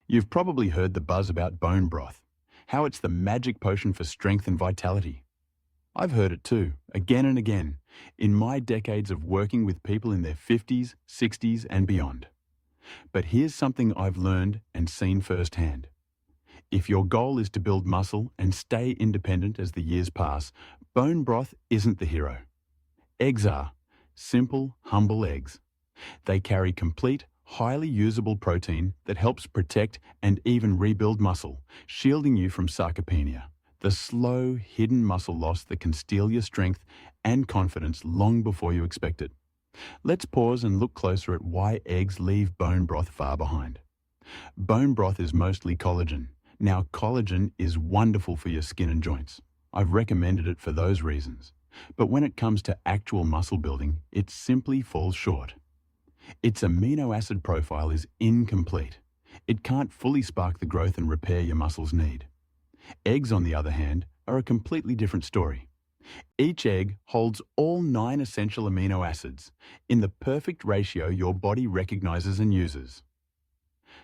You've probably heard the buzz about bone broth, how it's the magic potion for strength and vitality. I've heard it too, again and again, in my decades of working with people in their 50s, 60s and beyond. But here's something I've learned and seen firsthand. If your goal is to build muscle and stay independent as the years pass, bone broth isn't the hero. Eggs are. Simple, humble eggs. They carry complete, highly usable protein that helps protect and even rebuild muscle, shielding you from sarcopenia, the slow, hidden muscle loss that can steal your strength and confidence long before you expect it. Let's pause and look closer at why eggs leave bone broth far behind. Bone broth is mostly collagen. Now, collagen is wonderful for your skin and joints. I've recommended it for those reasons. But when it comes to actual muscle building, it simply falls short. Its amino acid profile is incomplete. It can't fully spark the growth and repair your muscles need. Eggs, on the other hand, are a completely different story. Each egg holds all 9 essential amino acids in the perfect ratio your body recognizes and uses.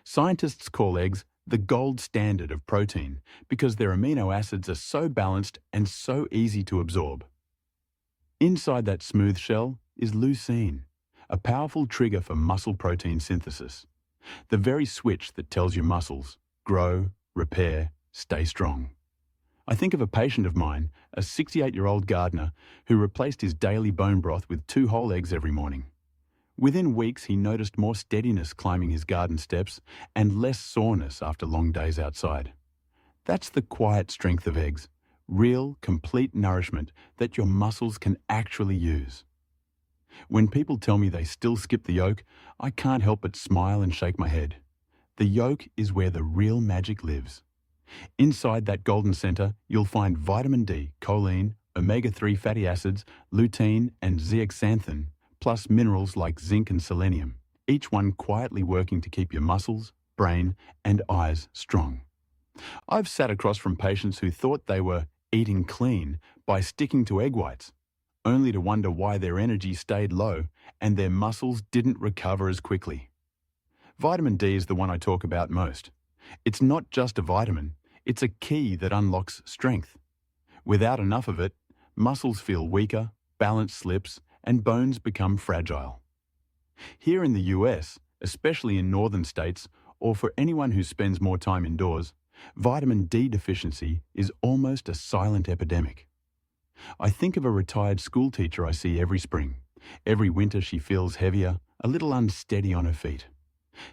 Scientists call eggs the gold standard of protein because their amino acids are so balanced and so easy to absorb. Inside that smooth shell is leucine, a powerful trigger for muscle protein synthesis, the very switch that tells your muscles, grow, repair, stay strong. I think of a patient of mine, a 68-year-old gardener, who replaced his daily bone broth with 2 whole eggs every morning. Within weeks, he noticed more steadiness climbing his garden steps and less soreness after long days outside. That's the quiet strength of eggs, real, complete nourishment that your muscles can actually use. When people tell me they still skip the yolk, I can't help but smile and shake my head. The yolk is where the real magic lives. Inside that golden center, you'll find vitamin D, choline, omega-3 fatty acids, lutein and zeaxanthin, plus minerals like zinc and selenium, each one quietly working to keep your muscles, brain and eyes strong. I've sat across from patients who thought they were eating clean by sticking to egg whites, only to wonder why their energy stayed low and their muscles didn't recover as quickly. Vitamin D is the one I talk about most. It's not just a vitamin, it's a key that unlocks strength. Without enough of it, muscles feel weaker, balance slips, and bones become fragile. Here in the US, especially in northern states, or for anyone who spends more time indoors, vitamin D deficiency is almost a silent epidemic. I think of a retired school teacher I see every spring. Every winter she feels heavier, a little unsteady on her feet.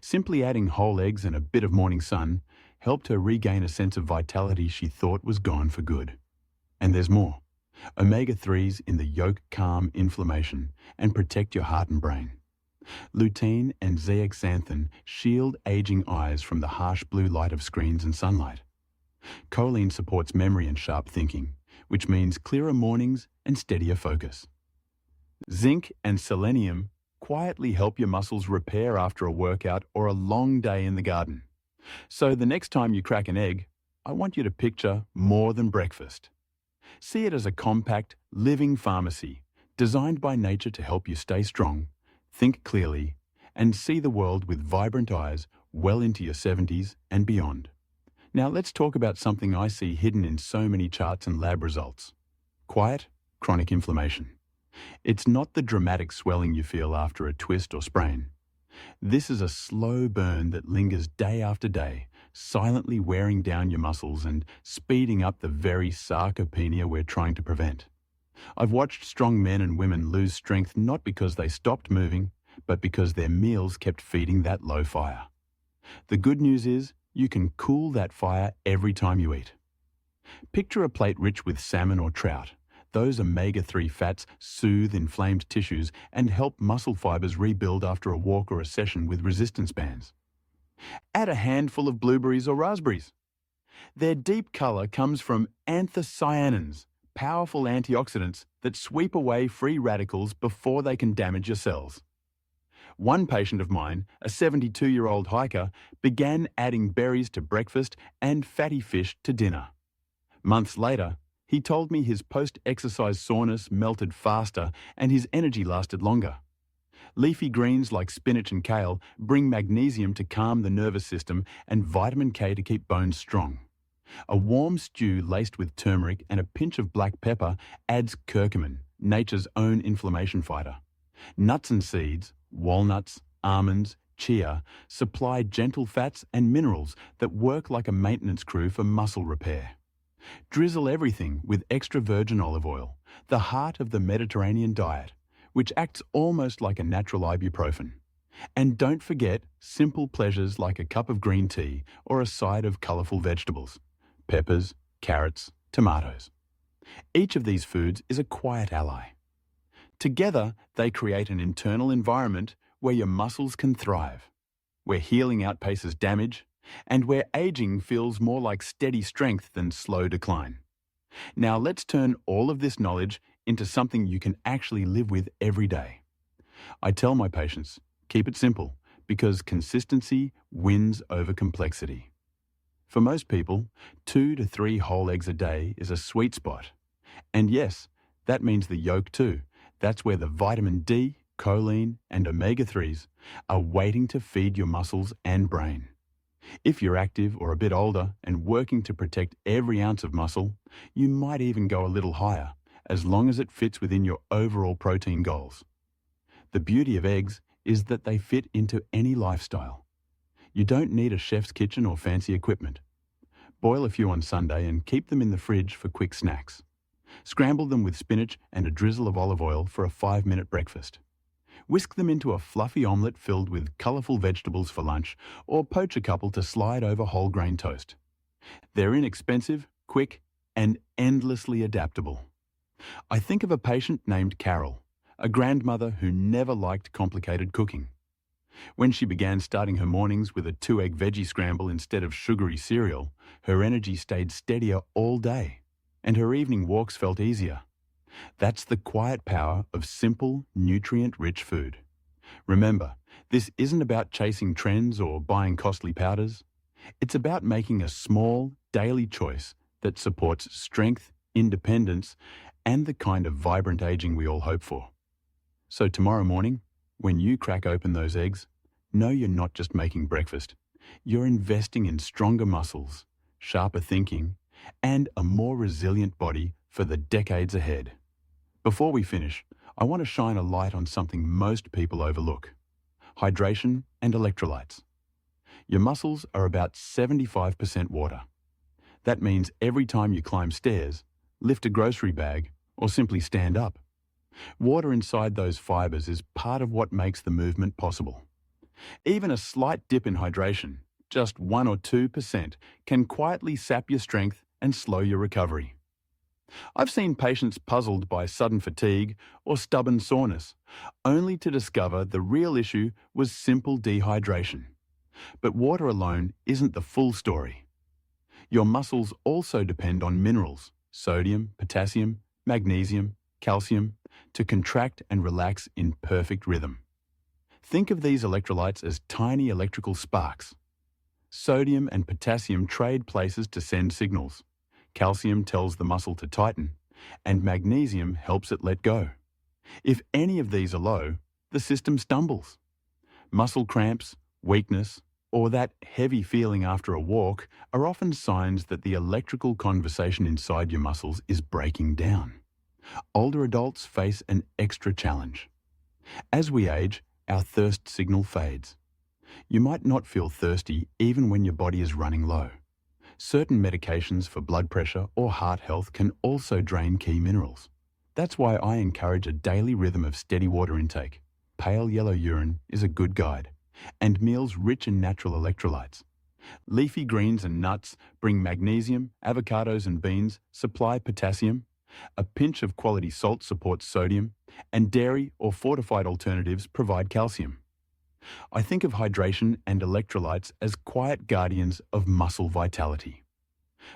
Simply adding whole eggs and a bit of morning sun helped her regain a sense of vitality she thought was gone for good. And there's more. Omega-3s in the yolk calm inflammation and protect your heart and brain. Lutein and zeaxanthin shield aging eyes from the harsh blue light of screens and sunlight. Choline supports memory and sharp thinking, which means clearer mornings and steadier focus. Zinc and selenium quietly help your muscles repair after a workout or a long day in the garden. So the next time you crack an egg, I want you to picture more than breakfast. See it as a compact, living pharmacy designed by nature to help you stay strong, think clearly, and see the world with vibrant eyes well into your 70s and beyond. Now let's talk about something I see hidden in so many charts and lab results. Quiet, chronic inflammation. It's not the dramatic swelling you feel after a twist or sprain. This is a slow burn that lingers day after day, silently wearing down your muscles and speeding up the very sarcopenia we're trying to prevent. I've watched strong men and women lose strength not because they stopped moving, but because their meals kept feeding that low fire. The good news is, you can cool that fire every time you eat. Picture a plate rich with salmon or trout. Those omega-3 fats soothe inflamed tissues and help muscle fibers rebuild after a walk or a session with resistance bands. Add a handful of blueberries or raspberries. Their deep color comes from anthocyanins, powerful antioxidants that sweep away free radicals before they can damage your cells. One patient of mine, a 72-year-old hiker, began adding berries to breakfast and fatty fish to dinner. Months later, he told me his post-exercise soreness melted faster and his energy lasted longer. Leafy greens like spinach and kale bring magnesium to calm the nervous system and vitamin K to keep bones strong. A warm stew laced with turmeric and a pinch of black pepper adds curcumin, nature's own inflammation fighter. Nuts and seeds, walnuts, almonds, chia, supply gentle fats and minerals that work like a maintenance crew for muscle repair. Drizzle everything with extra virgin olive oil, the heart of the Mediterranean diet, which acts almost like a natural ibuprofen. And don't forget simple pleasures like a cup of green tea or a side of colourful vegetables, peppers, carrots, tomatoes. Each of these foods is a quiet ally. Together, they create an internal environment where your muscles can thrive, where healing outpaces damage, and where aging feels more like steady strength than slow decline. Now let's turn all of this knowledge into something you can actually live with every day. I tell my patients, keep it simple, because consistency wins over complexity. For most people, 2 to 3 whole eggs a day is a sweet spot. And yes, that means the yolk too. That's where the vitamin D, choline, and omega-3s are waiting to feed your muscles and brain. If you're active or a bit older and working to protect every ounce of muscle, you might even go a little higher, as long as it fits within your overall protein goals. The beauty of eggs is that they fit into any lifestyle. You don't need a chef's kitchen or fancy equipment. Boil a few on Sunday and keep them in the fridge for quick snacks. Scramble them with spinach and a drizzle of olive oil for a 5-minute breakfast. Whisk them into a fluffy omelette filled with colourful vegetables for lunch, or poach a couple to slide over whole grain toast. They're inexpensive, quick, and endlessly adaptable. I think of a patient named Carol, a grandmother who never liked complicated cooking. When she began starting her mornings with a 2-egg veggie scramble instead of sugary cereal, her energy stayed steadier all day, and her evening walks felt easier. That's the quiet power of simple, nutrient-rich food. Remember, this isn't about chasing trends or buying costly powders. It's about making a small, daily choice that supports strength, independence, and the kind of vibrant aging we all hope for. So tomorrow morning, when you crack open those eggs, know you're not just making breakfast. You're investing in stronger muscles, sharper thinking, and a more resilient body for the decades ahead. Before we finish, I want to shine a light on something most people overlook: hydration and electrolytes. Your muscles are about 75% water. That means every time you climb stairs, lift a grocery bag, or simply stand up, water inside those fibers is part of what makes the movement possible. Even a slight dip in hydration, just 1 or 2%, can quietly sap your strength and slow your recovery. I've seen patients puzzled by sudden fatigue or stubborn soreness, only to discover the real issue was simple dehydration. But water alone isn't the full story. Your muscles also depend on minerals, sodium, potassium, magnesium, calcium, to contract and relax in perfect rhythm. Think of these electrolytes as tiny electrical sparks. Sodium and potassium trade places to send signals. Calcium tells the muscle to tighten, and magnesium helps it let go. If any of these are low, the system stumbles. Muscle cramps, weakness, or that heavy feeling after a walk are often signs that the electrical conversation inside your muscles is breaking down. Older adults face an extra challenge. As we age, our thirst signal fades. You might not feel thirsty even when your body is running low. Certain medications for blood pressure or heart health can also drain key minerals. That's why I encourage a daily rhythm of steady water intake. Pale yellow urine is a good guide, and meals rich in natural electrolytes. Leafy greens and nuts bring magnesium, avocados and beans supply potassium, a pinch of quality salt supports sodium, and dairy or fortified alternatives provide calcium. I think of hydration and electrolytes as quiet guardians of muscle vitality.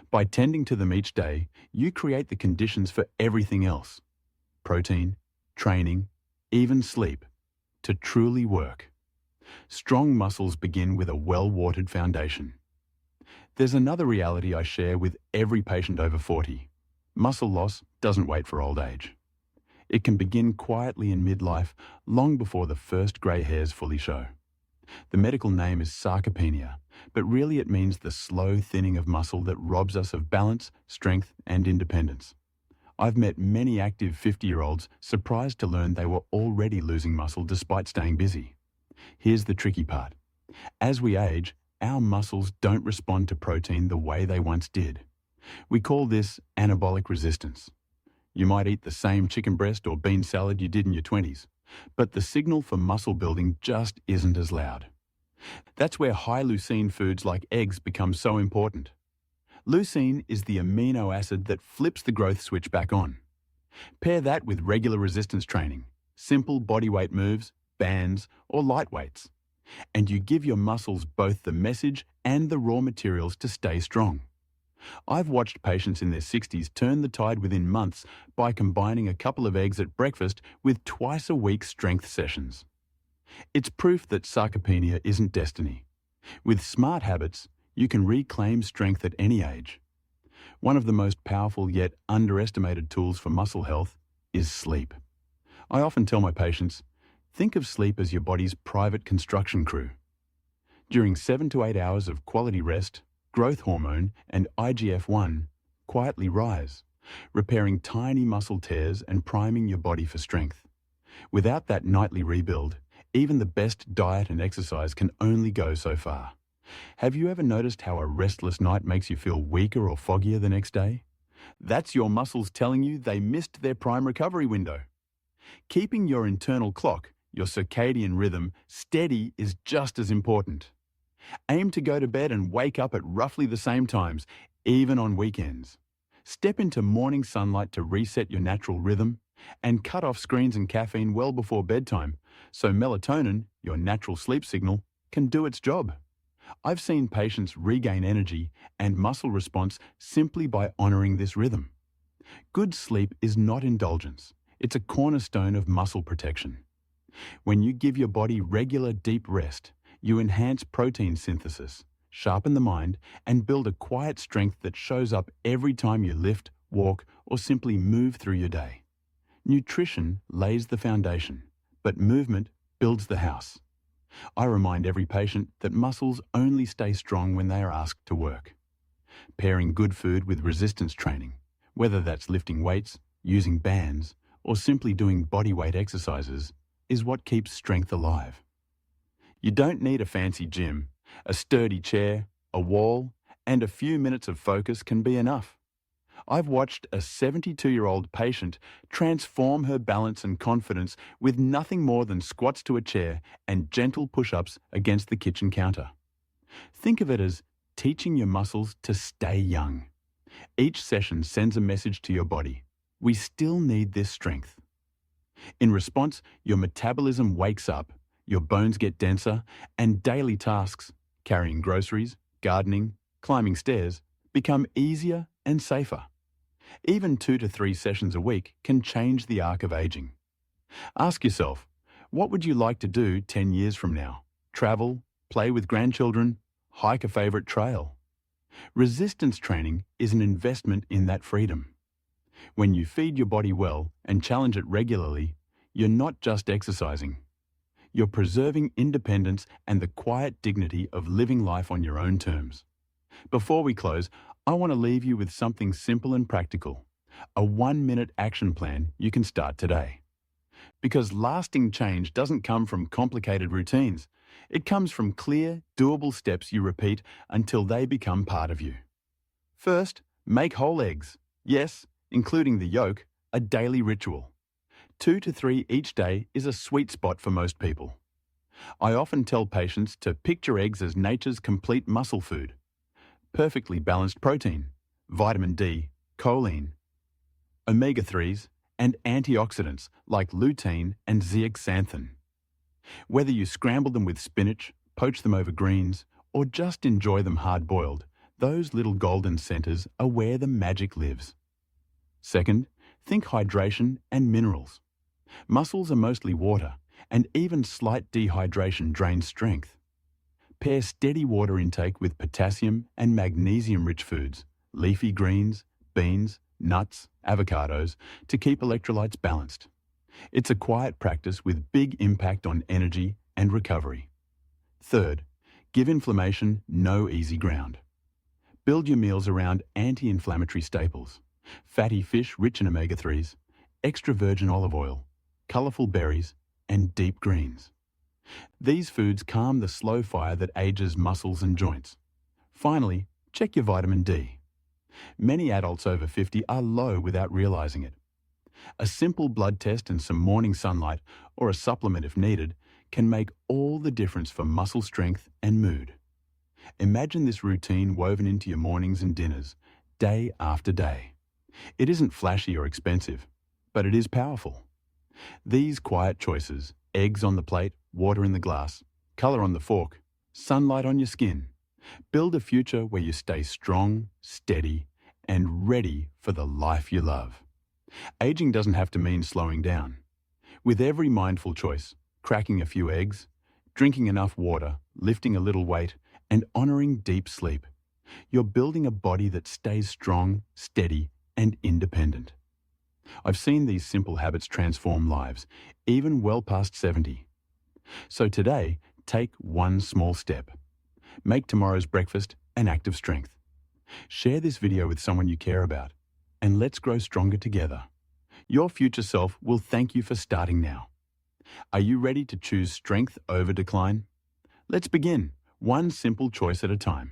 By tending to them each day, you create the conditions for everything else: protein, training, even sleep, to truly work. Strong muscles begin with a well-watered foundation. There's another reality I share with every patient over 40. Muscle loss doesn't wait for old age. It can begin quietly in midlife, long before the first grey hairs fully show. The medical name is sarcopenia, but really it means the slow thinning of muscle that robs us of balance, strength, and independence. I've met many active 50-year-olds surprised to learn they were already losing muscle despite staying busy. Here's the tricky part. As we age, our muscles don't respond to protein the way they once did. We call this anabolic resistance. You might eat the same chicken breast or bean salad you did in your 20s, but the signal for muscle building just isn't as loud. That's where high leucine foods like eggs become so important. Leucine is the amino acid that flips the growth switch back on. Pair that with regular resistance training, simple bodyweight moves, bands, or light weights, and you give your muscles both the message and the raw materials to stay strong. I've watched patients in their 60s turn the tide within months by combining a couple of eggs at breakfast with twice-a-week strength sessions. It's proof that sarcopenia isn't destiny. With smart habits, you can reclaim strength at any age. One of the most powerful yet underestimated tools for muscle health is sleep. I often tell my patients, think of sleep as your body's private construction crew. During 7 to 8 hours of quality rest, growth hormone and IGF-1 quietly rise, repairing tiny muscle tears and priming your body for strength. Without that nightly rebuild, even the best diet and exercise can only go so far. Have you ever noticed how a restless night makes you feel weaker or foggier the next day? That's your muscles telling you they missed their prime recovery window. Keeping your internal clock, your circadian rhythm, steady is just as important. Aim to go to bed and wake up at roughly the same times, even on weekends. Step into morning sunlight to reset your natural rhythm, and cut off screens and caffeine well before bedtime, so melatonin, your natural sleep signal, can do its job. I've seen patients regain energy and muscle response simply by honoring this rhythm. Good sleep is not indulgence. It's a cornerstone of muscle protection. When you give your body regular deep rest, you enhance protein synthesis, sharpen the mind, and build a quiet strength that shows up every time you lift, walk, or simply move through your day. Nutrition lays the foundation, but movement builds the house. I remind every patient that muscles only stay strong when they are asked to work. Pairing good food with resistance training, whether that's lifting weights, using bands, or simply doing bodyweight exercises, is what keeps strength alive. You don't need a fancy gym. A sturdy chair, a wall, and a few minutes of focus can be enough. I've watched a 72-year-old patient transform her balance and confidence with nothing more than squats to a chair and gentle push-ups against the kitchen counter. Think of it as teaching your muscles to stay young. Each session sends a message to your body. We still need this strength. In response, your metabolism wakes up, your bones get denser, and daily tasks, carrying groceries, gardening, climbing stairs, become easier and safer. Even 2 to 3 sessions a week can change the arc of aging. Ask yourself, what would you like to do 10 years from now? Travel, play with grandchildren, hike a favorite trail? Resistance training is an investment in that freedom. When you feed your body well and challenge it regularly, you're not just exercising. You're preserving independence and the quiet dignity of living life on your own terms. Before we close, I want to leave you with something simple and practical. A 1-minute action plan you can start today. Because lasting change doesn't come from complicated routines. It comes from clear, doable steps you repeat until they become part of you. First, make whole eggs. Yes, including the yolk, a daily ritual. 2 to 3 each day is a sweet spot for most people. I often tell patients to picture eggs as nature's complete muscle food. Perfectly balanced protein, vitamin D, choline, omega-3s, and antioxidants like lutein and zeaxanthin. Whether you scramble them with spinach, poach them over greens, or just enjoy them hard-boiled, those little golden centers are where the magic lives. Second, think hydration and minerals. Muscles are mostly water, and even slight dehydration drains strength. Pair steady water intake with potassium and magnesium-rich foods, leafy greens, beans, nuts, avocados, to keep electrolytes balanced. It's a quiet practice with big impact on energy and recovery. Third, give inflammation no easy ground. Build your meals around anti-inflammatory staples, fatty fish rich in omega-3s, extra virgin olive oil, colourful berries, and deep greens. These foods calm the slow fire that ages muscles and joints. Finally, check your vitamin D. Many adults over 50 are low without realising it. A simple blood test and some morning sunlight, or a supplement if needed, can make all the difference for muscle strength and mood. Imagine this routine woven into your mornings and dinners, day after day. It isn't flashy or expensive, but it is powerful. These quiet choices, eggs on the plate, water in the glass, colour on the fork, sunlight on your skin, build a future where you stay strong, steady, and ready for the life you love. Aging doesn't have to mean slowing down. With every mindful choice, cracking a few eggs, drinking enough water, lifting a little weight, and honouring deep sleep, you're building a body that stays strong, steady, and independent. I've seen these simple habits transform lives, even well past 70. So today, take one small step. Make tomorrow's breakfast an act of strength. Share this video with someone you care about, and let's grow stronger together. Your future self will thank you for starting now. Are you ready to choose strength over decline? Let's begin, one simple choice at a time.